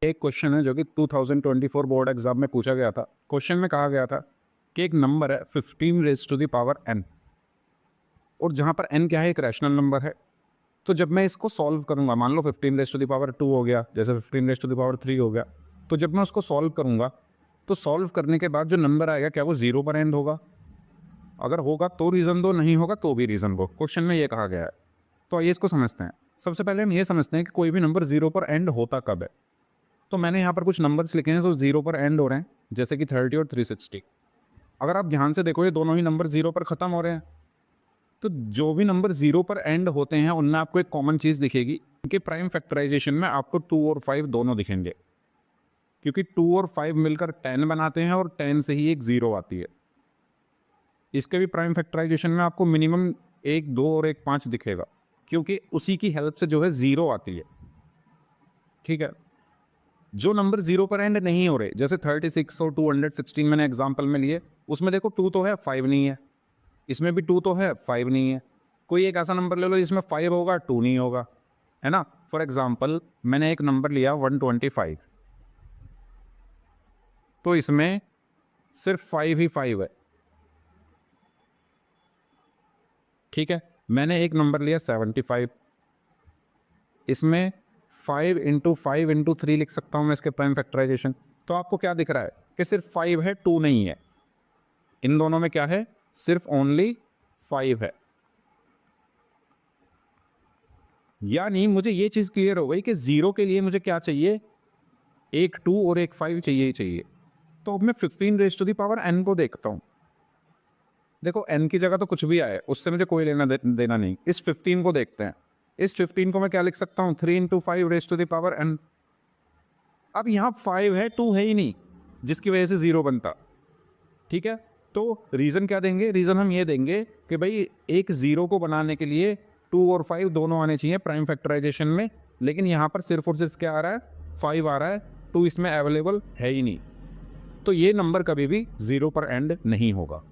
एक क्वेश्चन है जो कि 2024 बोर्ड एग्जाम में पूछा गया था। क्वेश्चन में कहा गया था कि एक नंबर है 15 raise to the power n, और जहाँ पर n क्या है, एक रैशनल नंबर है। तो जब मैं इसको सॉल्व करूंगा, मान लो 15 रेज टू द पावर 2 हो गया, जैसे 15 रेज टू द पावर 3 हो गया, तो जब मैं उसको सॉल्व करूंगा तो सॉल्व करने के बाद जो नंबर आएगा क्या वो 0 पर एंड होगा? अगर होगा तो रीज़न दो, नहीं होगा तो भी रीज़न दो। क्वेश्चन में ये कहा गया है। तो आइए इसको समझते हैं। सबसे पहले हम ये समझते हैं कि कोई भी नंबर 0 पर एंड होता कब है। तो मैंने यहाँ पर कुछ नंबर्स लिखे हैं जो 0 पर एंड हो रहे हैं, जैसे कि 30 और 360। अगर आप ध्यान से देखो ये दोनों ही नंबर 0 पर ख़त्म हो रहे हैं। तो जो भी नंबर 0 पर एंड होते हैं उनमें आपको एक कॉमन चीज़ दिखेगी कि प्राइम फैक्टराइजेशन में आपको 2 और 5 दोनों दिखेंगे, क्योंकि 2 और 5 मिलकर 10 बनाते हैं और 10 से ही एक 0 आती है। इसके भी प्राइम फैक्टराइजेशन में आपको मिनिमम 1, 2 और 1, 5 दिखेगा, क्योंकि उसी की हेल्प से जो है 0 आती है। ठीक है। जो नंबर 0 पर एंड नहीं हो रहे, जैसे 36 और 216 मैंने एग्जांपल में लिए, उसमें देखो 2 तो है 5 नहीं है, इसमें भी 2 तो है 5 नहीं है। कोई एक ऐसा नंबर ले लो जिसमें 5 होगा 2 नहीं होगा, है ना। फॉर एग्जांपल मैंने एक नंबर लिया 125, तो इसमें सिर्फ 5 ही 5 है। ठीक है। मैंने एक नंबर लिया 75, इसमें 5 इंटू 5 इंटू 3 लिख सकता हूँ मैं इसके प्राइम फैक्टराइजेशन। तो आपको क्या दिख रहा है कि सिर्फ 5 है, 2 नहीं है। इन दोनों में क्या है, सिर्फ ओनली 5 है। यानी मुझे ये चीज़ क्लियर हो गई कि 0 के लिए मुझे क्या चाहिए, एक 2 और एक 5 चाहिए ही चाहिए। तो अब मैं 15 raise to the power n को देखता हूँ। देखो n की जगह तो कुछ भी आए, उससे मुझे कोई लेना देना नहीं। इस 15 को देखते हैं। इस 15 को मैं क्या लिख सकता हूँ, 3 into 5 raise to the power n। अब यहाँ 5 है, 2 है ही नहीं, जिसकी वजह से 0 बनता। ठीक है। तो रीज़न क्या देंगे, रीज़न हम ये देंगे कि भाई एक 0 को बनाने के लिए 2 और 5 दोनों आने चाहिए प्राइम फैक्टराइजेशन में, लेकिन यहाँ पर सिर्फ और सिर्फ क्या आ रहा है, 5 आ रहा है, 2 इसमें अवेलेबल है ही नहीं। तो ये नंबर कभी भी 0 पर एंड नहीं होगा।